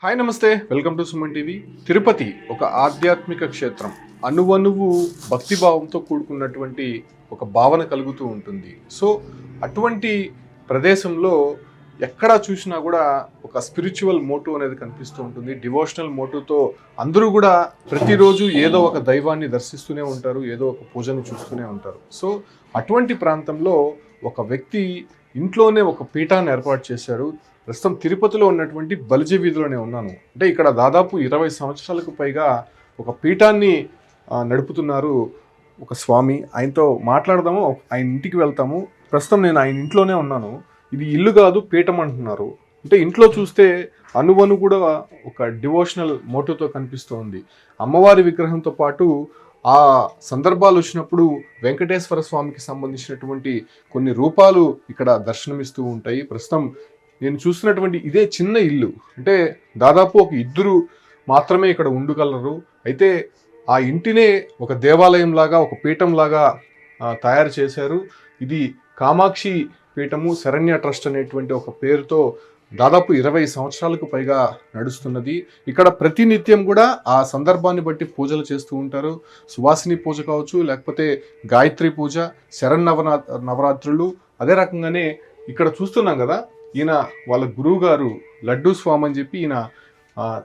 Hi నమస్తే, welcome to Suman TV. Tirupati ఒక ఆధ్యాత్మిక క్షేత్రం. అణువణువు భక్తిభావంతో కూడుకున్నటువంటి ఒక భావన కలుగుతూ ఉంటుంది. సో అటువంటి ప్రదేశంలో ఎక్కడా చూసినా కూడా ఒక స్పిరిచువల్ మోటివ్ అనేది కనిపిస్తూ ఉంటుంది. డివోషనల్ మోటివ్తో అందరూ కూడా ప్రతిరోజు ఏదో ఒక దైవాన్ని దర్శిస్తూనే ఉంటారు, ఏదో ఒక పూజను చూస్తూనే ఉంటారు. సో అటువంటి ప్రాంతంలో ఒక వ్యక్తి ఇంట్లోనే ఒక పీఠాన్ని ఏర్పాటు చేశారు. ప్రస్తుతం తిరుపతిలో ఉన్నటువంటి బలిజ వీధిలోనే ఉన్నాను. అంటే ఇక్కడ దాదాపు 20 సంవత్సరాలకు పైగా ఒక పీఠాన్ని నడుపుతున్నారు ఒక స్వామి. ఆయనతో మాట్లాడదాము, ఆయన ఇంటికి వెళ్తాము. ప్రస్తుతం నేను ఆయన ఇంట్లోనే ఉన్నాను. ఇది ఇల్లు కాదు, పీఠం అంటున్నారు. అంటే ఇంట్లో చూస్తే అణువణు కూడా ఒక డివోషనల్ మోటివ్తో కనిపిస్తోంది. అమ్మవారి విగ్రహంతో పాటు ఆ సందర్భాలు వచ్చినప్పుడు వెంకటేశ్వర స్వామికి సంబంధించినటువంటి కొన్ని రూపాలు ఇక్కడ దర్శనమిస్తూ ఉంటాయి. ప్రస్తుతం నేను చూస్తున్నటువంటి ఇదే చిన్న ఇల్లు. అంటే దాదాపు ఒక ఇద్దరు మాత్రమే ఇక్కడ ఉండగలరు. అయితే ఆ ఇంటినే ఒక దేవాలయం లాగా, ఒక పీఠం లాగా తయారు చేశారు. ఇది కామాక్షి పీఠము శరణ్య ట్రస్ట్ అనేటువంటి ఒక పేరుతో దాదాపు 20 సంవత్సరాలకు పైగా నడుస్తున్నది. ఇక్కడ ప్రతినిత్యం కూడా ఆ సందర్భాన్ని బట్టి పూజలు చేస్తూ ఉంటారు. సువాసిని పూజ కావచ్చు, లేకపోతే గాయత్రి పూజ, నవరాత్రులు. అదే రకంగానే ఇక్కడ చూస్తున్నాం కదా, ఈయన వాళ్ళ గురువు గారు లడ్డూ స్వామి అని చెప్పి, ఈయన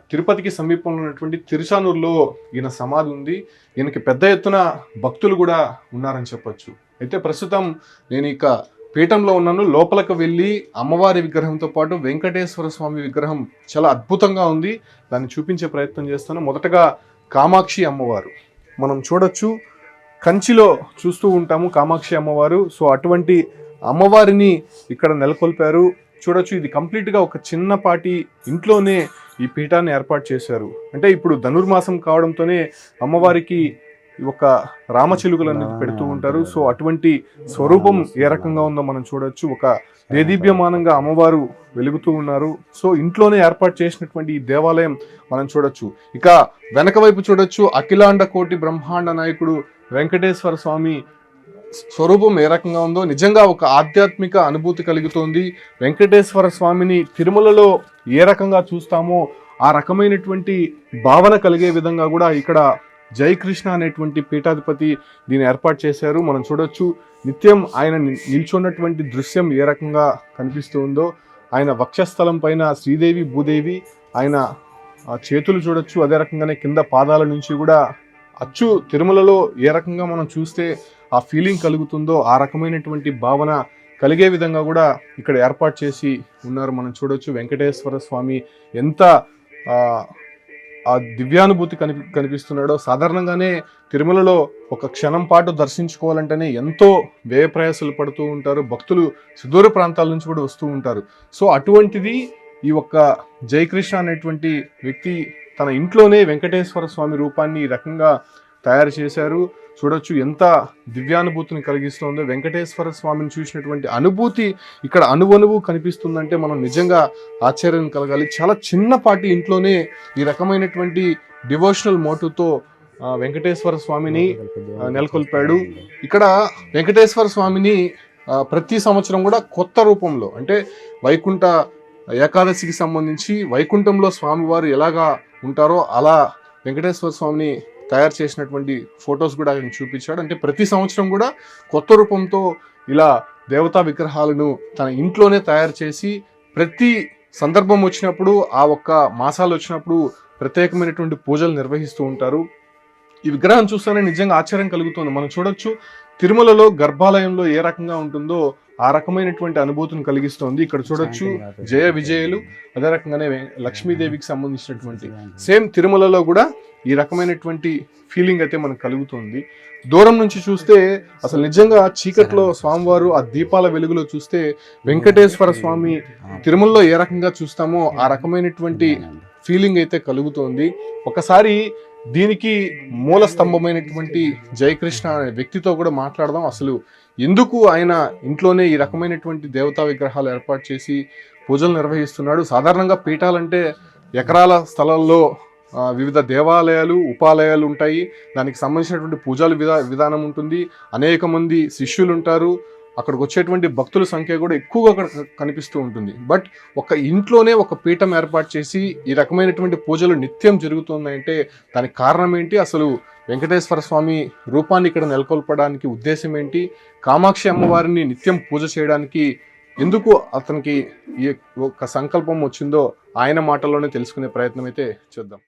తిరుపతికి సమీపంలో ఉన్నటువంటి తిరుచానూరులో ఈయన సమాధి ఉంది. ఈయనకి పెద్ద ఎత్తున భక్తులు కూడా ఉన్నారని చెప్పొచ్చు. అయితే ప్రస్తుతం నేను ఇక పీఠంలో ఉన్నాను. లోపలికి వెళ్ళి అమ్మవారి విగ్రహంతో పాటు వెంకటేశ్వర స్వామి విగ్రహం చాలా అద్భుతంగా ఉంది, దాన్ని చూపించే ప్రయత్నం చేస్తాను. మొదటగా కామాక్షి అమ్మవారు మనం చూడొచ్చు. కంచిలో చూస్తూ ఉంటాము కామాక్షి అమ్మవారు. సో అటువంటి అమ్మవారిని ఇక్కడ నెలకొల్పారు. చూడొచ్చు, ఇది కంప్లీట్గా ఒక చిన్నపాటి ఇంట్లోనే ఈ పీఠాన్ని ఏర్పాటు చేశారు. అంటే ఇప్పుడు ధనుర్మాసం కావడంతోనే అమ్మవారికి ఒక రామచిలుకలు అనేది పెడుతూ ఉంటారు. సో అటువంటి స్వరూపం ఏ రకంగా ఉందో మనం చూడొచ్చు. ఒక దేదీప్యమానంగా అమ్మవారు వెలుగుతూ ఉన్నారు. సో ఇంట్లోనే ఏర్పాటు చేసినటువంటి ఈ దేవాలయం మనం చూడొచ్చు. ఇక వెనక వైపు చూడొచ్చు, అఖిలాండ కోటి బ్రహ్మాండ నాయకుడు వెంకటేశ్వర స్వామి స్వరూపం ఏ రకంగా ఉందో నిజంగా ఒక ఆధ్యాత్మిక అనుభూతి కలుగుతోంది. వెంకటేశ్వర స్వామిని తిరుమలలో ఏ రకంగా చూస్తామో ఆ రకమైనటువంటి భావన కలిగే విధంగా కూడా ఇక్కడ జయకృష్ణ అనేటువంటి పీఠాధిపతి దీన్ని ఏర్పాటు చేశారు. మనం చూడొచ్చు, నిత్యం ఆయన నిల్చున్నటువంటి దృశ్యం ఏ రకంగా కనిపిస్తూ ఉందో. ఆయన వక్షస్థలం పైన శ్రీదేవి భూదేవి, ఆయన చేతులు చూడొచ్చు. అదే రకంగానే కింద పాదాల నుంచి కూడా అచ్చు తిరుమలలో ఏ రకంగా మనం చూస్తే ఆ ఫీలింగ్ కలుగుతుందో ఆ రకమైనటువంటి భావన కలిగే విధంగా కూడా ఇక్కడ ఏర్పాటు చేసి ఉన్నారు. మనం చూడొచ్చు వెంకటేశ్వర స్వామి ఎంత ఆ దివ్యానుభూతి కనిపిస్తున్నాడో. సాధారణంగానే తిరుమలలో ఒక క్షణం పాటు దర్శించుకోవాలంటేనే ఎంతో వ్యయ ప్రయాసాలు పడుతూ ఉంటారు. భక్తులు సుదూర ప్రాంతాల నుంచి కూడా వస్తూ ఉంటారు. సో అటువంటిది ఈ ఒక్క జయకృష్ణ అనేటువంటి వ్యక్తి తన ఇంట్లోనే వెంకటేశ్వర స్వామి రూపాన్ని ఈ రకంగా తయారు చేశారు. చూడొచ్చు ఎంత దివ్యానుభూతిని కలిగిస్తుందో. వెంకటేశ్వర స్వామిని చూసినటువంటి అనుభూతి ఇక్కడ అణువణువు కనిపిస్తుందంటే మనం నిజంగా ఆశ్చర్యం కలగాలి. చాలా చిన్నపాటి ఇంట్లోనే ఈ రకమైనటువంటి డివోషనల్ మోటివ్తో వెంకటేశ్వర స్వామిని నెలకొల్పాడు. ఇక్కడ వెంకటేశ్వర స్వామిని ప్రతి సంవత్సరం కూడా కొత్త రూపంలో, అంటే వైకుంఠ ఏకాదశికి సంబంధించి వైకుంఠంలో స్వామివారు ఎలాగా ఉంటారో అలా వెంకటేశ్వర స్వామిని తయారు చేసినటువంటి ఫొటోస్ కూడా ఆయన చూపించాడు. అంటే ప్రతి సంవత్సరం కూడా కొత్త రూపంతో ఇలా దేవతా విగ్రహాలను తన ఇంట్లోనే తయారు చేసి ప్రతి సందర్భం వచ్చినప్పుడు, ఆ ఒక్క మాసాలు వచ్చినప్పుడు ప్రత్యేకమైనటువంటి పూజలు నిర్వహిస్తూ ఉంటారు. ఈ విగ్రహం చూస్తేనే నిజంగా ఆశ్చర్యం కలుగుతుంది. మనం చూడొచ్చు, తిరుమలలో గర్భాలయంలో ఏ రకంగా ఉంటుందో ఆ రకమైనటువంటి అనుభూతిని కలిగిస్తోంది. ఇక్కడ చూడొచ్చు జయ విజయులు, అదే రకంగానే లక్ష్మీదేవికి సంబంధించినటువంటి సేమ్ తిరుమలలో కూడా ఈ రకమైనటువంటి ఫీలింగ్ అయితే మనకు కలుగుతుంది. దూరం నుంచి చూస్తే అసలు నిజంగా చీకట్లో స్వామివారు ఆ దీపాల వెలుగులో చూస్తే వెంకటేశ్వర స్వామి తిరుమలలో ఏ రకంగా చూస్తామో ఆ రకమైనటువంటి ఫీలింగ్ అయితే కలుగుతోంది. ఒకసారి దీనికి మూల స్తంభమైనటువంటి జయకృష్ణ అనే వ్యక్తితో కూడా మాట్లాడదాం. అసలు ఎందుకు ఆయన ఇంట్లోనే ఈ రకమైనటువంటి దేవతా విగ్రహాలు ఏర్పాటు చేసి పూజలు నిర్వహిస్తున్నాడు? సాధారణంగా పీఠాలంటే ఎకరాల స్థలాల్లో వివిధ దేవాలయాలు, ఉపాలయాలు ఉంటాయి. దానికి సంబంధించినటువంటి పూజలు విధానం ఉంటుంది. అనేక మంది శిష్యులు ఉంటారు. అక్కడికి వచ్చేటువంటి భక్తుల సంఖ్య కూడా ఎక్కువగా అక్కడ కనిపిస్తూ ఉంటుంది. బట్ ఒక ఇంట్లోనే ఒక పీఠం ఏర్పాటు చేసి ఈ రకమైనటువంటి పూజలు నిత్యం జరుగుతున్నాయంటే దానికి కారణం ఏంటి? అసలు వెంకటేశ్వర స్వామి రూపాన్ని ఇక్కడ నెలకొల్పడానికి ఉద్దేశం ఏంటి? కామాక్షి అమ్మవారిని నిత్యం పూజ చేయడానికి ఎందుకు అతనికి ఈ ఒక సంకల్పం వచ్చిందో ఆయన మాటల్లోనే తెలుసుకునే ప్రయత్నం అయితే చేద్దాం.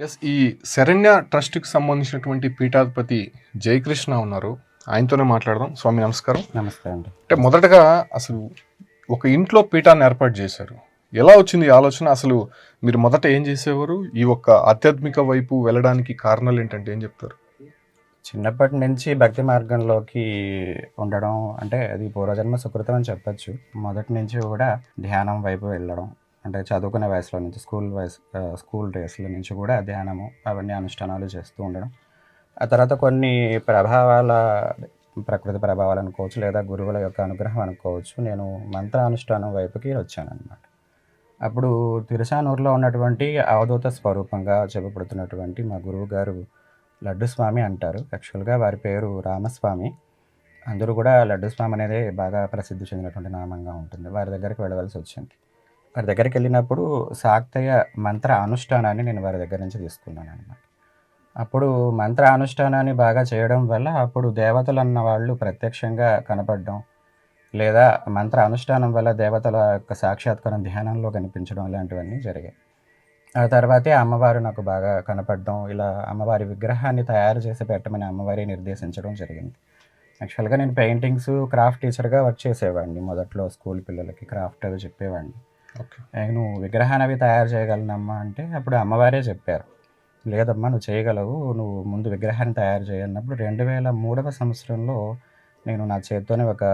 ఎస్, ఈ శరణ్య ట్రస్ట్కి సంబంధించినటువంటి పీఠాధిపతి జయకృష్ణ ఉన్నారు, ఆయనతోనే మాట్లాడదాం. స్వామి నమస్కారం. నమస్తే అండి. అంటే మొదటగా అసలు ఒక ఇంట్లో పీఠాన్ని ఏర్పాటు చేశారు, ఎలా వచ్చింది ఈ ఆలోచన? అసలు మీరు మొదట ఏం చేసేవారు? ఈ ఒక్క ఆధ్యాత్మిక వైపు వెళ్ళడానికి కారణాలు ఏంటంటే ఏం చెప్తారు? చిన్నప్పటి నుంచి భక్తి మార్గంలోకి ఉండడం అంటే అది పూర్వజన్మ సుకృతం అని చెప్పచ్చు. మొదటి నుంచి కూడా ధ్యానం వైపు వెళ్ళడం, అంటే చదువుకునే వయసులో నుంచి స్కూల్ డేస్ల నుంచి కూడా ధ్యానము అవన్నీ అనుష్ఠానాలు చేస్తూ ఉండడం. ఆ తర్వాత కొన్ని ప్రకృతి ప్రభావాలు అనుకోవచ్చు, లేదా గురువుల యొక్క అనుగ్రహం అనుకోవచ్చు, నేను మంత్రానుష్ఠానం వైపుకి వచ్చాను అనమాట. అప్పుడు తిరుచానూరులో ఉన్నటువంటి అవధూత స్వరూపంగా చెప్పబడుతున్నటువంటి మా గురువు గారు లడ్డు స్వామి అంటారు. యాక్చువల్గా వారి పేరు రామస్వామి. అందరూ కూడా లడ్డు స్వామి అనేది బాగా ప్రసిద్ధి చెందినటువంటి నామంగా ఉంటుంది. వారి దగ్గరికి వెళ్ళవలసి వచ్చింది. వారి దగ్గరికి వెళ్ళినప్పుడు శాక్తేయ మంత్ర అనుష్ఠానాన్ని నేను వారి దగ్గర నుంచి తీసుకున్నాను అనమాట. అప్పుడు మంత్ర అనుష్ఠానాన్ని బాగా చేయడం వల్ల అప్పుడు దేవతలు అన్న వాళ్ళు ప్రత్యక్షంగా కనపడడం, లేదా మంత్ర అనుష్ఠానం వల్ల దేవతల యొక్క సాక్షాత్కారం ధ్యానంలో కనిపించడం, ఇలాంటివన్నీ జరిగాయి. ఆ తర్వాతే అమ్మవారు నాకు బాగా కనపడడం, ఇలా అమ్మవారి విగ్రహాన్ని తయారు చేసి పెట్టమని అమ్మవారి నిర్దేశించడం జరిగింది. యాక్చువల్గా నేను పెయింటింగ్స్ క్రాఫ్ట్ టీచర్గా వర్క్ చేసేవాడిని. మొదట్లో స్కూల్ పిల్లలకి క్రాఫ్ట్ అవి చెప్పేవాడిని. నువ్వు విగ్రహాన్ని అవి తయారు చేయగలనమ్మా అంటే అప్పుడు అమ్మవారే చెప్పారు, లేదమ్మా నువ్వు చేయగలవు, నువ్వు ముందు విగ్రహాన్ని తయారు చేయన్నప్పుడు 2003వ సంవత్సరంలో నేను నా చేత్తోనే ఒక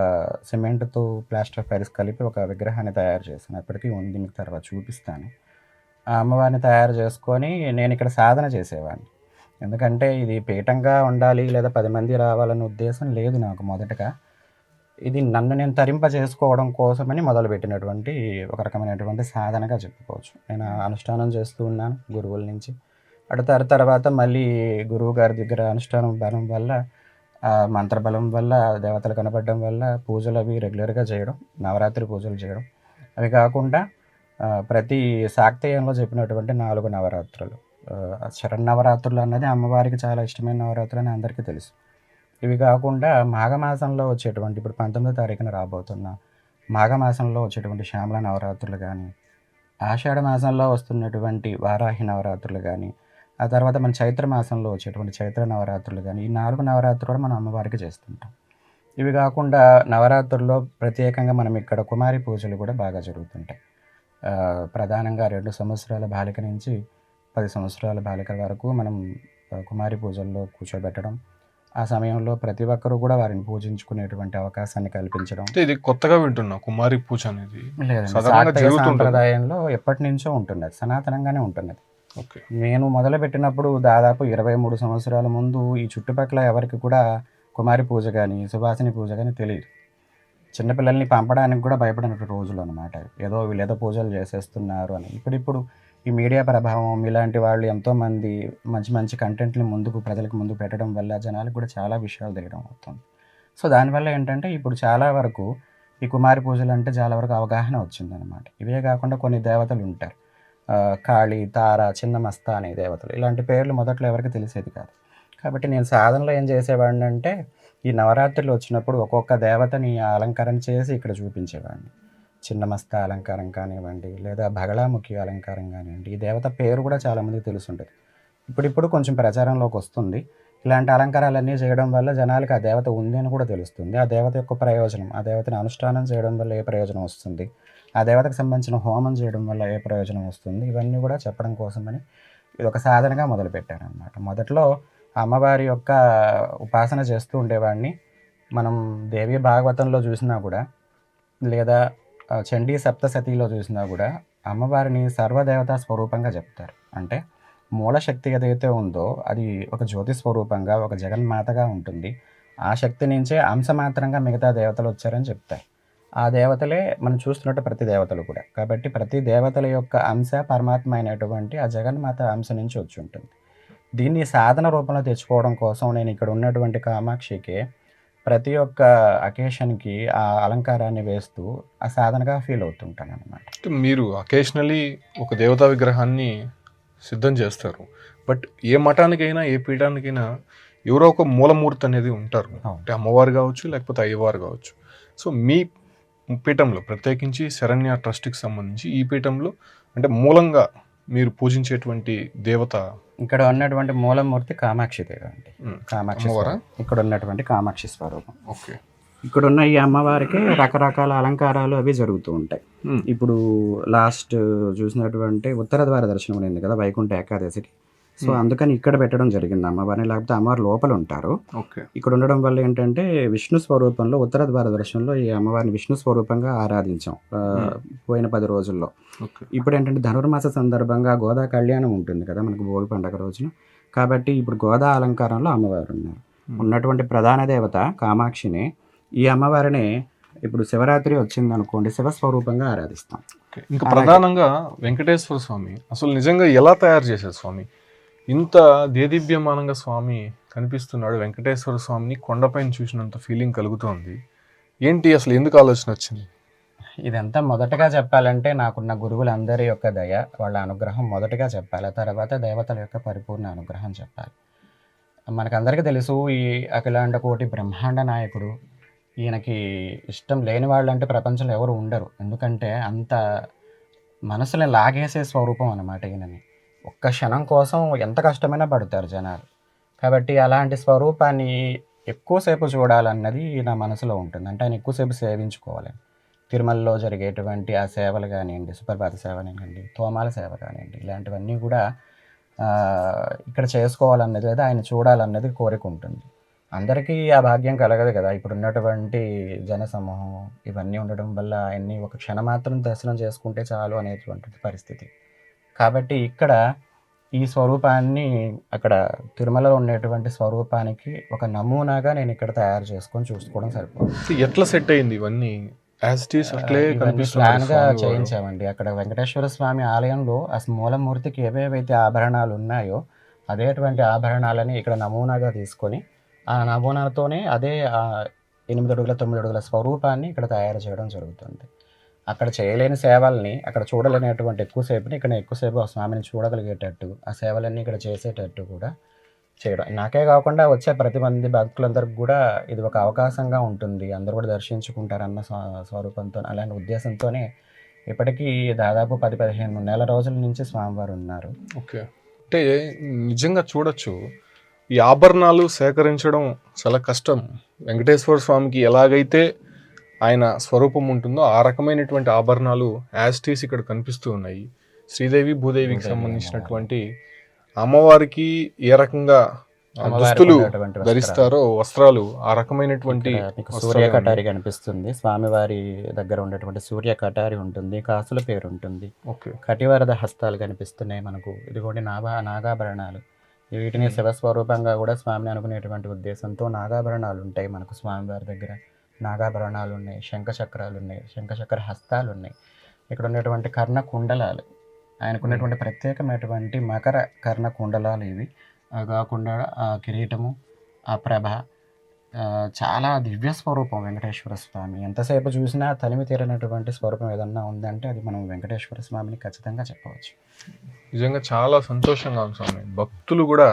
సిమెంట్తో ప్లాస్టర్ ఆఫ్ ప్యారిస్ కలిపి ఒక విగ్రహాన్ని తయారు చేశాను. అప్పటికీ ఉంది, మీకు తర్వాత చూపిస్తాను. ఆ అమ్మవారిని తయారు చేసుకొని నేను ఇక్కడ సాధన చేసేవాడిని. ఎందుకంటే ఇది పీఠంగా ఉండాలి లేదా 10 మంది రావాలనే ఉద్దేశం లేదు నాకు. మొదటగా ఇది నన్ను నేను తరింపజేసుకోవడం కోసమని మొదలుపెట్టినటువంటి ఒక రకమైనటువంటి సాధనగా చెప్పుకోవచ్చు. నేను అనుష్ఠానం చేస్తూ ఉన్నాను గురువుల నుంచి. తర్వాత మళ్ళీ గురువు గారి దగ్గర అనుష్ఠానం బలం వల్ల, మంత్రబలం వల్ల, దేవతలు కనపడడం వల్ల పూజలు అవి రెగ్యులర్గా చేయడం, నవరాత్రి పూజలు చేయడం. అవి కాకుండా ప్రతి శాక్తేయంలో చెప్పినటువంటి 4 నవరాత్రులు, శరన్నవరాత్రులు అన్నది అమ్మవారికి చాలా ఇష్టమైన నవరాత్రులు అని అందరికీ తెలుసు. ఇవి కాకుండా మాఘమాసంలో వచ్చేటువంటి, ఇప్పుడు 19వ తారీఖున రాబోతున్న మాఘమాసంలో వచ్చేటువంటి శ్యామల నవరాత్రులు కానీ, ఆషాఢ మాసంలో వస్తున్నటువంటి వారాహి నవరాత్రులు కానీ, ఆ తర్వాత మన చైత్ర మాసంలో వచ్చేటువంటి చైత్ర నవరాత్రులు కానీ, ఈ 4 నవరాత్రులు కూడా మనం అమ్మవారికి చేస్తుంటాం. ఇవి కాకుండా నవరాత్రుల్లో ప్రత్యేకంగా మనం ఇక్కడ కుమారి పూజలు కూడా బాగా జరుగుతుంటాయి. ప్రధానంగా 2 సంవత్సరాల బాలిక నుంచి 10 సంవత్సరాల బాలిక వరకు మనం కుమారి పూజల్లో కూర్చోబెట్టడం, ఆ సమయంలో ప్రతి ఒక్కరూ కూడా వారిని పూజించుకునేటువంటి అవకాశాన్ని కల్పించడం. ఇది కొత్తగా వింటున్నా, కుమారి పూజ అనేది లేదండి, సాంప్రదాయంలో ఎప్పటి నుంచో ఉంటున్నది, సనాతనంగానే ఉంటున్నది. నేను మొదలుపెట్టినప్పుడు దాదాపు 23 సంవత్సరాల ముందు ఈ చుట్టుపక్కల ఎవరికి కూడా కుమారి పూజ కానీ సువాసిని పూజ కానీ తెలియదు. చిన్నపిల్లల్ని పంపడానికి కూడా భయపడిన రోజులు అనమాట. వీళ్ళేదో పూజలు చేసేస్తున్నారు అని. ఇప్పుడు ఈ మీడియా ప్రభావం, ఇలాంటి వాళ్ళు ఎంతోమంది మంచి మంచి కంటెంట్ని ప్రజలకు ముందుకు పెట్టడం వల్ల జనాలకు కూడా చాలా విషయాలు తెలియడం అవుతుంది. సో దానివల్ల ఏంటంటే ఇప్పుడు చాలా వరకు ఈ కుమారి పూజలు అంటే చాలా వరకు అవగాహన వచ్చిందనమాట. ఇవే కాకుండా కొన్ని దేవతలు ఉంటారు, కాళీ, తార, చిన్నమస్త అనే దేవతలు. ఇలాంటి పేర్లు మొదట్లో ఎవరికి తెలిసేది కాదు. కాబట్టి నేను సాధనలో ఏం చేసేవాడిని అంటే ఈ నవరాత్రులు వచ్చినప్పుడు ఒక్కొక్క దేవతని అలంకరణ చేసి ఇక్కడ చూపించేవాడిని. చిన్నమస్త అలంకారం కానివ్వండి, లేదా బగళాముఖి అలంకారం కానివ్వండి. ఈ దేవత పేరు కూడా చాలామందికి తెలుసుంటుంది. ఇప్పుడు కొంచెం ప్రచారంలోకి వస్తుంది. ఇలాంటి అలంకారాలన్నీ చేయడం వల్ల జనాలకు ఆ దేవత ఉంది అని కూడా తెలుస్తుంది. ఆ దేవత యొక్క ప్రయోజనం, ఆ దేవతని అనుష్ఠానం చేయడం వల్ల ఏ ప్రయోజనం వస్తుంది, ఆ దేవతకు సంబంధించిన హోమం చేయడం వల్ల ఏ ప్రయోజనం వస్తుంది, ఇవన్నీ కూడా చెప్పడం కోసమని ఇది ఒక సాధనగా మొదలుపెట్టాను అన్నమాట. మొదట్లో అమ్మవారి యొక్క ఉపాసన చేస్తూ ఉండేవాడిని. మనం దేవి భాగవతంలో చూసినా కూడా, లేదా చండీ సప్తసతిలో చూసినా కూడా అమ్మవారిని సర్వదేవతా స్వరూపంగా చెప్తారు. అంటే మూల శక్తి ఏదైతే ఉందో అది ఒక జ్యోతి స్వరూపంగా, ఒక జగన్మాతగా ఉంటుంది. ఆ శక్తి నుంచే అంశ మాత్రంగా మిగతా దేవతలు వచ్చారని చెప్తారు. ఆ దేవతలే మనం చూస్తున్నట్టు ప్రతి దేవతలు కూడా. కాబట్టి ప్రతి దేవతల యొక్క అంశ పరమాత్మ అయినటువంటి ఆ జగన్మాత అంశ నుంచి వచ్చి ఉంటుంది. దీన్ని సాధన రూపంలో తెచ్చుకోవడం కోసం నేను ఇక్కడ ఉన్నటువంటి కామాక్షికి ప్రతి ఒక్క అకేషన్కి ఆ అలంకారాన్ని వేస్తూ ఆ సాధనగా ఫీల్ అవుతుంటాను అనమాట. అంటే మీరు అకేషనలీ ఒక దేవతా విగ్రహాన్ని సిద్ధం చేస్తారు, బట్ ఏ మఠానికైనా ఏ పీఠానికైనా ఎవరో ఒక మూలమూర్తి అనేది ఉంటారు. అంటే అమ్మవారు కావచ్చు, లేకపోతే అయ్యవారు కావచ్చు. సో మీ పీఠంలో ప్రత్యేకించి శరణ్య ట్రస్ట్కి సంబంధించి ఈ పీఠంలో అంటే మూలంగా మీరు పూజించేటువంటి దేవత ఇక్కడ ఉన్నటువంటి మూలమూర్తి కామాక్షి దేవి అండి. కామాక్షి ఇక్కడ ఉన్నటువంటి కామాక్షి స్వరూపం. ఓకే. ఇక్కడ ఉన్న ఈ అమ్మవారికి రకరకాల అలంకారాలు అవి జరుగుతూ ఉంటాయి. ఇప్పుడు లాస్ట్ చూసినటువంటి ఉత్తర ద్వార దర్శనం ఉంది కదా వైకుంఠ ఏకాదశికి. సో అందుకని ఇక్కడ పెట్టడం జరిగింది అమ్మవారిని. లేకపోతే అమ్మవారు లోపల ఉంటారు. ఇక్కడ ఉండడం వల్ల ఏంటంటే విష్ణు స్వరూపంలో ఉత్తర ద్వార దర్శనంలో ఈ అమ్మవారిని విష్ణు స్వరూపంగా ఆరాధించాం పోయిన 10 రోజుల్లో. ఇప్పుడు ఏంటంటే ధనుర్మాస సందర్భంగా గోదా కళ్యాణం ఉంటుంది కదా మనకు భోగి పండుగ రోజున. కాబట్టి ఇప్పుడు గోదా అలంకారంలో అమ్మవారు ఉన్నారు. ఉన్నటువంటి ప్రధాన దేవత కామాక్షిని, ఈ అమ్మవారిని ఇప్పుడు శివరాత్రి వచ్చింది అనుకోండి శివస్వరూపంగా ఆరాధిస్తాం. ఇంకా ప్రధానంగా వెంకటేశ్వర స్వామి అసలు నిజంగా ఎలా తయారు చేశారు స్వామి? ఇంత దేదీప్యమానంగా స్వామి కనిపిస్తున్నాడు. వెంకటేశ్వర స్వామిని కొండపైన చూసినంత ఫీలింగ్ కలుగుతోంది. ఏంటి అసలు ఎందుకు ఆలోచన వచ్చింది? ఇదంతా మొదటగా చెప్పాలంటే నాకున్న గురువులందరి యొక్క దయ, వాళ్ళ అనుగ్రహం మొదటగా చెప్పాలి. తర్వాత దేవతల యొక్క పరిపూర్ణ అనుగ్రహం చెప్పాలి. మనకందరికీ తెలుసు ఈ అఖిలాండ కోటి బ్రహ్మాండ నాయకుడు. ఈయనకి ఇష్టం లేని వాళ్ళు అంటే ప్రపంచంలో ఎవరు ఉండరు. ఎందుకంటే అంత మనసుని లాగేసే స్వరూపం అన్నమాట ఈయనని. ఒక్క క్షణం కోసం ఎంత కష్టమైనా పడతారు జనాలు. కాబట్టి అలాంటి స్వరూపాన్ని ఎక్కువసేపు చూడాలన్నది నా మనసులో ఉంటుంది. అంటే ఆయన ఎక్కువసేపు సేవించుకోవాలని. తిరుమలలో జరిగేటువంటి ఆ సేవలు కానివ్వండి, సుప్రభాత సేవ కానివ్వండి, తోమాల సేవ కానివ్వండి, ఇలాంటివన్నీ కూడా ఇక్కడ చేసుకోవాలన్నది లేదా ఆయన చూడాలన్నది కోరిక ఉంటుంది. అందరికీ ఆ భాగ్యం కలగదు కదా. ఇప్పుడు ఉన్నటువంటి జనసమూహం ఇవన్నీ ఉండడం వల్ల ఆయన్ని ఒక క్షణం మాత్రం దర్శనం చేసుకుంటే చాలు అనేటువంటి పరిస్థితి. కాబట్టి ఇక్కడ ఈ స్వరూపాన్ని అక్కడ తిరుమలలో ఉండేటువంటి స్వరూపానికి ఒక నమూనాగా నేను ఇక్కడ తయారు చేసుకొని చూసుకోవడం సరిపోతుంది. ఎట్లా సెట్ అయింది ఇవన్నీ? ప్లాన్గా చేయించామండి. అక్కడ వెంకటేశ్వర స్వామి ఆలయంలో అసలు మూలమూర్తికి ఏవేవైతే ఆభరణాలు ఉన్నాయో అదేటువంటి ఆభరణాలని ఇక్కడ నమూనాగా తీసుకొని ఆ నమూనాతోనే అదే 8 అడుగుల 9 అడుగుల స్వరూపాన్ని ఇక్కడ తయారు చేయడం జరుగుతుంది. అక్కడ చేయలేని సేవల్ని అక్కడ చూడలేనటువంటి ఎక్కువసేపుని ఇక్కడ ఎక్కువసేపు ఆ స్వామిని చూడగలిగేటట్టు ఆ సేవలన్నీ ఇక్కడ చేసేటట్టు కూడా చేయడం. నాకే కాకుండా వచ్చే ప్రతి మంది భక్తులందరికీ కూడా ఇది ఒక అవకాశంగా ఉంటుంది, అందరూ కూడా దర్శించుకుంటారన్న స్వరూపంతో అలాంటి ఉద్దేశంతోనే ఇప్పటికీ దాదాపు 10-15 నెల రోజుల నుంచి స్వామివారు ఉన్నారు. ఓకే. అంటే నిజంగా చూడొచ్చు ఈ ఆభరణాలు సేకరించడం చాలా కష్టం. వెంకటేశ్వర స్వామికి ఎలాగైతే ఆయన స్వరూపం ఉంటుందో ఆ రకమైనటువంటి ఆభరణాలు యాస్టీస్ ఇక్కడ కనిపిస్తూ ఉన్నాయి. శ్రీదేవి భూదేవికి సంబంధించినటువంటి అమ్మవారికి ఏ రకంగా దుస్తులు ధరిస్తారో వస్త్రాలు ఆ రకమైనటువంటి సూర్య కటారి కనిపిస్తుంది. స్వామివారి దగ్గర ఉండేటువంటి సూర్య కటారి ఉంటుంది, కాసుల పేరు ఉంటుంది, కటివరద హస్తాలు కనిపిస్తున్నాయి మనకు. ఇది కూడా నాగాభరణాలు. వీటిని శివస్వరూపంగా కూడా స్వామిని అనుకునేటువంటి ఉద్దేశంతో నాగాభరణాలు ఉంటాయి మనకు. స్వామివారి దగ్గర నాగాభరణాలు ఉన్నాయి, శంఖచక్రాలు ఉన్నాయి, శంఖచక్ర హస్తాలు ఉన్నాయి. ఇక్కడ ఉన్నటువంటి కర్ణ కుండలాలు, ఆయనకున్నటువంటి ప్రత్యేకమైనటువంటి మకర కర్ణ కుండలాలు ఇవి. కాకుండా ఆ కిరీటము, ఆ ప్రభ, చాలా దివ్య స్వరూపం వెంకటేశ్వర స్వామి. ఎంతసేపు చూసినా తనివి తీరనటువంటి స్వరూపం ఏదన్నా ఉందంటే అది మనం వెంకటేశ్వర స్వామిని ఖచ్చితంగా చెప్పవచ్చు. నిజంగా చాలా సంతోషంగా ఉంది స్వామి. భక్తులు కూడా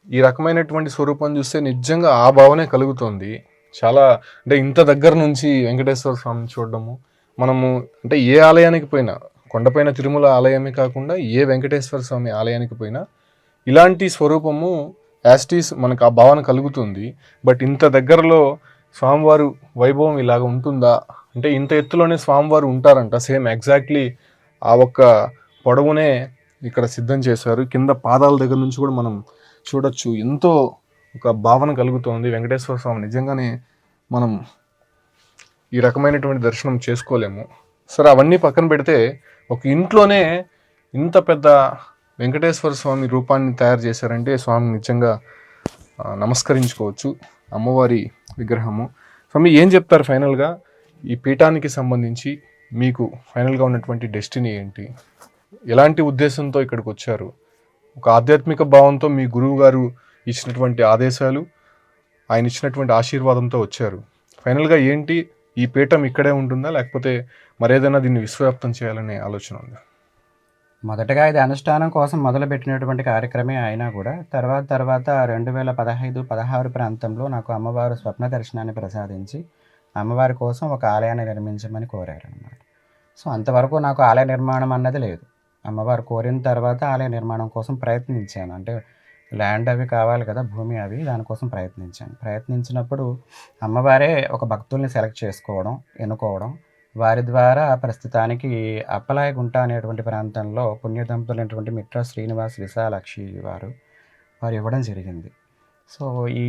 ఈ రకమైనటువంటి స్వరూపం చూస్తే నిజంగా ఆ భావనే కలుగుతుంది. చాలా అంటే ఇంత దగ్గర నుంచి వెంకటేశ్వర స్వామిని చూడడము, మనము అంటే ఏ ఆలయానికి పోయినా, కొండపైన తిరుమల ఆలయమే కాకుండా ఏ వెంకటేశ్వర స్వామి ఆలయానికి పోయినా ఇలాంటి స్వరూపము యాస్టీస్ మనకు ఆ భావన కలుగుతుంది. బట్ ఇంత దగ్గరలో స్వామివారు వైభవం ఇలాగ ఉంటుందా అంటే ఇంత ఎత్తులోనే స్వామివారు ఉంటారంట. సేమ్ ఎగ్జాక్ట్లీ ఆ ఒక్క పొడవునే ఇక్కడ సిద్ధం చేశారు. కింద పాదాల దగ్గర నుంచి కూడా మనం చూడొచ్చు, ఎంతో ఒక భావన కలుగుతోంది. వెంకటేశ్వర స్వామి నిజంగానే మనం ఈ రకమైనటువంటి దర్శనం చేసుకోలేము. సరే, అవన్నీ పక్కన పెడితే ఒక ఇంట్లోనే ఇంత పెద్ద వెంకటేశ్వర స్వామి రూపాన్ని తయారు చేశారంటే స్వామి నిజంగా నమస్కరించుకోవచ్చు. అమ్మవారి విగ్రహము. స్వామి ఏం చెప్తారు ఫైనల్గా ఈ పీఠానికి సంబంధించి? మీకు ఫైనల్గా ఉన్నటువంటి డెస్టినీ ఏంటి? ఎలాంటి ఉద్దేశంతో ఇక్కడికి వచ్చారు? ఒక ఆధ్యాత్మిక భావంతో మీ గురువు గారు ఇచ్చినటువంటి ఆదేశాలు, ఆయన ఇచ్చినటువంటి ఆశీర్వాదంతో వచ్చారు. ఫైనల్గా ఏంటి, ఈ పీఠం ఇక్కడే ఉంటుందా లేకపోతే మరేదైనా దీన్ని విశ్వవ్యాప్తం చేయాలనే ఆలోచన ఉందా? మొదటగా ఇది అనుష్ఠానం కోసం మొదలుపెట్టినటువంటి కార్యక్రమే అయినా కూడా తర్వాత 2015-16 ప్రాంతంలో నాకు అమ్మవారు స్వప్న దర్శనాన్ని ప్రసాదించి అమ్మవారి కోసం ఒక ఆలయాన్ని నిర్మించమని కోరారనమాట. సో అంతవరకు నాకు ఆలయ నిర్మాణం అన్నది లేదు. అమ్మవారు కోరిన తర్వాత ఆలయ నిర్మాణం కోసం ప్రయత్నించాను. అంటే ల్యాండ్ అవి కావాలి కదా, భూమి అవి, దానికోసం ప్రయత్నించినప్పుడు అమ్మవారే ఒక భక్తుల్ని సెలెక్ట్ చేసుకోవడం, ఎన్నుకోవడం, వారి ద్వారా ప్రస్తుతానికి అప్పలాయగుంట అనేటువంటి ప్రాంతంలో పుణ్యదంతులైనటువంటి మిట్రా శ్రీనివాస్ విశాలాక్షి వారు ఇవ్వడం జరిగింది. సో ఈ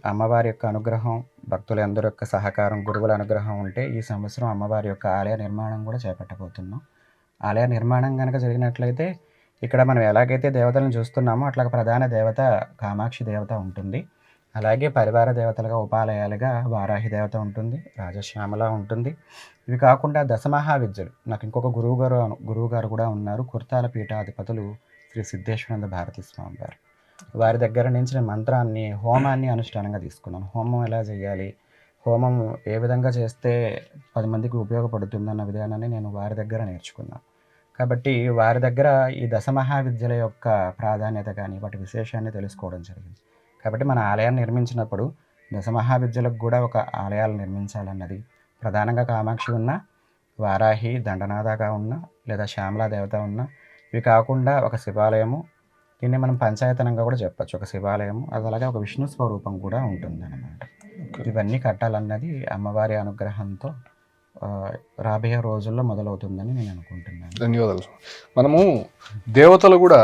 అమ్మవారి యొక్క అనుగ్రహం, భక్తులందరి యొక్క సహకారం, గురువుల అనుగ్రహం ఉంటే ఈ సంవత్సరం అమ్మవారి యొక్క ఆలయ నిర్మాణం కూడా చేపట్టబోతున్నాం. ఆలయ నిర్మాణం కనుక జరిగినట్లయితే ఇక్కడ మనం ఎలాగైతే దేవతలను చూస్తున్నామో అట్లా ప్రధాన దేవత కామాక్షి దేవత ఉంటుంది. అలాగే పరివార దేవతలుగా, ఉపాలయాలుగా వారాహి దేవత ఉంటుంది, రాజశ్యామల ఉంటుంది. ఇవి కాకుండా దశమహావిద్యలు, నాకు ఇంకొక గురువు గారు కూడా ఉన్నారు. కుర్తాల పీఠాధిపతులు శ్రీ సిద్ధేశ్వరానంద భారతీ స్వామి వారు. వారి దగ్గర నుంచి నేను మంత్రాన్ని, హోమాన్ని అనుష్ఠానంగా తీసుకున్నాను. హోమం ఎలా చేయాలి, హోమం ఏ విధంగా చేస్తే 10 మందికి ఉపయోగపడుతుందన్న విధానాన్ని నేను వారి దగ్గర నేర్చుకున్నాను. కాబట్టి వారి దగ్గర ఈ దశమహావిద్యల యొక్క ప్రాధాన్యత కానీ వాటి విశేషాన్ని తెలుసుకోవడం జరిగింది. కాబట్టి మన ఆలయాన్ని నిర్మించినప్పుడు దశమహావిద్యలకు కూడా ఒక ఆలయాలు నిర్మించాలన్నది, ప్రధానంగా కామాక్షి ఉన్న, వారాహి దండనాథగా ఉన్న, లేదా శ్యామలా దేవత ఉన్న, ఇవి కాకుండా ఒక శివాలయము, దీన్ని మనం పంచాయతనంగా కూడా చెప్పచ్చు, ఒక శివాలయము, అది అలాగే ఒక విష్ణు స్వరూపం కూడా ఉంటుందన్నమాట. ఇవన్నీ కట్టాలన్నది అమ్మవారి అనుగ్రహంతో రాబోయే రోజుల్లో మొదలవుతుందని నేను అనుకుంటున్నాను. ధన్యవాదాలు. మనము దేవతలు కూడా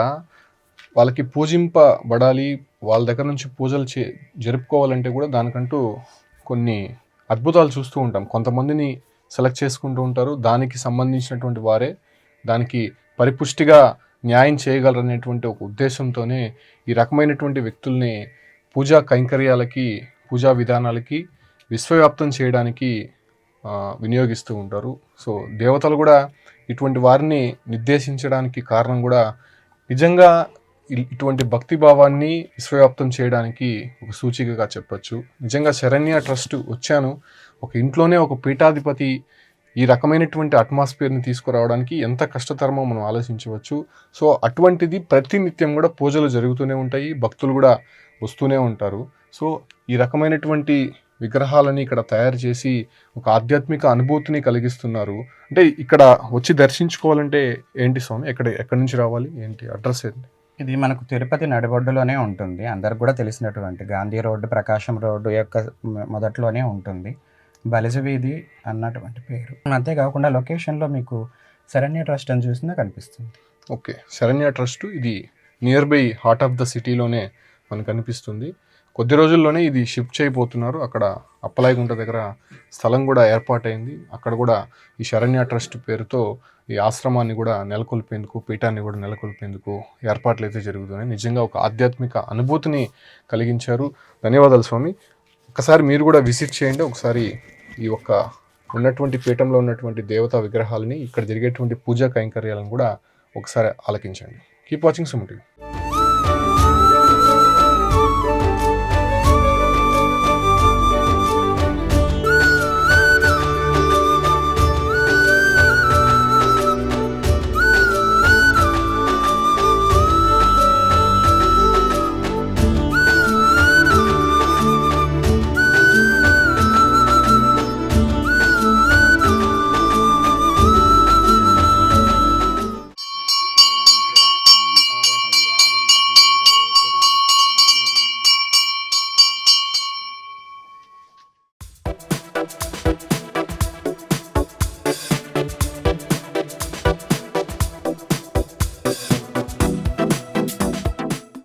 వాళ్ళకి పూజింపబడాలి, వాళ్ళ దగ్గర నుంచి పూజలు జరుపుకోవాలంటే కూడా దానికంటూ కొన్ని అద్భుతాలు చూస్తూ ఉంటాం. కొంతమందిని సెలెక్ట్ చేసుకుంటూ ఉంటారు, దానికి సంబంధించినటువంటి వారే దానికి పరిపుష్టిగా న్యాయం చేయగలరనేటువంటి ఒక ఉద్దేశంతోనే ఈ రకమైనటువంటి వ్యక్తుల్ని పూజా కైంకర్యాలకి, పూజా విధానాలకి విశ్వవ్యాప్తం చేయడానికి వినియోగిస్తూ ఉంటారు. సో దేవతలు కూడా ఇటువంటి వారిని నిర్దేశించడానికి కారణం కూడా నిజంగా ఇటువంటి భక్తి భావాన్ని విశ్వవ్యాప్తం చేయడానికి ఒక సూచికగా చెప్పచ్చు. నిజంగా శరణ్య ట్రస్ట్ వచ్చాను, ఒక ఇంట్లోనే ఒక పీఠాధిపతి ఈ రకమైనటువంటి అట్మాస్ఫియర్ని తీసుకురావడానికి ఎంత కష్టతరమో మనం ఆలోచించవచ్చు. సో అటువంటిది ప్రతినిత్యం కూడా పూజలు జరుగుతూనే ఉంటాయి, భక్తులు కూడా వస్తూనే ఉంటారు. సో ఈ రకమైనటువంటి విగ్రహాలని ఇక్కడ తయారు చేసి ఒక ఆధ్యాత్మిక అనుభూతిని కలిగిస్తున్నారు. అంటే ఇక్కడ వచ్చి దర్శించుకోవాలంటే ఏంటి స్వామి, ఎక్కడి నుంచి రావాలి, ఏంటి అడ్రస్ ఏంటి? ఇది మనకు తిరుపతి నడిబొడ్డులోనే ఉంటుంది, అందరికి కూడా తెలిసినటువంటి గాంధీ రోడ్డు, ప్రకాశం రోడ్డు యొక్క మొదట్లోనే ఉంటుంది, బలిజ వీధి అన్నటువంటి పేరు. అంతేకాకుండా లొకేషన్లో మీకు శరణ్య ట్రస్ట్ అని చూసినా కనిపిస్తుంది. ఓకే, శరణ్య ట్రస్ట్ ఇది near by heart of the సిటీలోనే మనకు కనిపిస్తుంది. కొద్ది రోజుల్లోనే ఇది షిఫ్ట్ చేయబోతున్నారు. అక్కడ అప్పలాయగుంట దగ్గర స్థలం కూడా ఏర్పాటైంది. అక్కడ కూడా ఈ శరణ్య ట్రస్ట్ పేరుతో ఈ ఆశ్రమాన్ని కూడా నెలకొల్పేందుకు, పీఠాన్ని కూడా నెలకొల్పేందుకు ఏర్పాట్లు అయితే జరుగుతున్నాయి. నిజంగా ఒక ఆధ్యాత్మిక అనుభూతిని కలిగించారు. ధన్యవాదాలు స్వామి. ఒకసారి మీరు కూడా విజిట్ చేయండి. ఒకసారి ఈ యొక్క ఉన్నటువంటి పీఠంలో ఉన్నటువంటి దేవతా విగ్రహాలని, ఇక్కడ జరిగేటువంటి పూజా కైంకర్యాలను కూడా ఒకసారి ఆలకించండి. Keep watching Suman TV.